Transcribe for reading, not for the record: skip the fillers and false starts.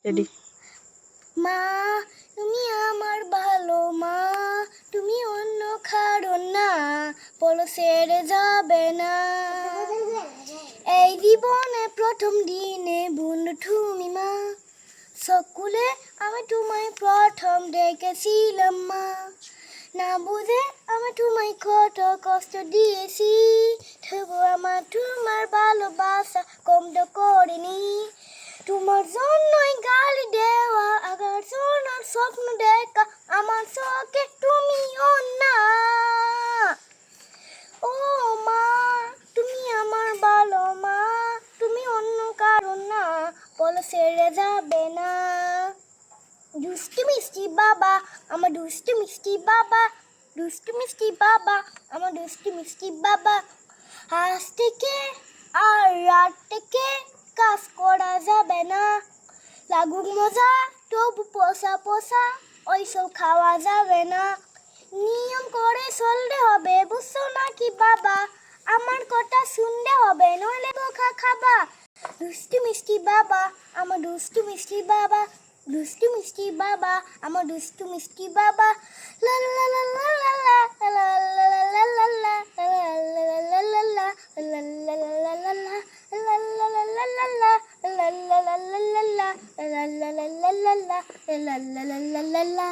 Ready. মা তুমি আমার ভালো মা, তুমি অন্য কারো না, বলো ছেড়ে যাবে না। এই জীবনে প্রথম দিনে বন্ধু তুমি মা, স্কুলে আমি তোমায় প্রথম দেখেছিলাম মা। না বুঝে আমি তোমায় কত কষ্ট দিয়েছি, তবু আমার তোমার ভালোবাসা কম তো করিনি। তোমার জন্যই গালি দেওয়া, আগার জন্য স্বপ্ন দেখা, আমার চোখে তুমিও না। ও মা তুমি আমার ভালো মা, তুমি অন্য কারো না, বলো ছেড়ে যাবে না। দুষ্টু মিষ্টি বাবা আমার দুষ্টু মিষ্টি বাবা, দুষ্টু মিষ্টি বাবা আমার দুষ্টু মিষ্টি বাবা। আজ থেকে আর রাত থেকে কাজ করা যাবে না, লাগুক মজা তবু পোষা পোষা ওইসব খাওয়া যাবে না। নিয়ম করে চলতে হবে, বুঝছো নাকি বাবা? আমার কথা শুনতে হবে, নইলে বোকা খাবা। দুষ্টু মিষ্টি বাবা আমার দুষ্টু মিষ্টি বাবা, দুষ্টু মিষ্টি বাবা আমার দুষ্টু মিষ্টি বাবা। লা লা লা লা লা লা লা লা লা লা লা লা লা লা লা।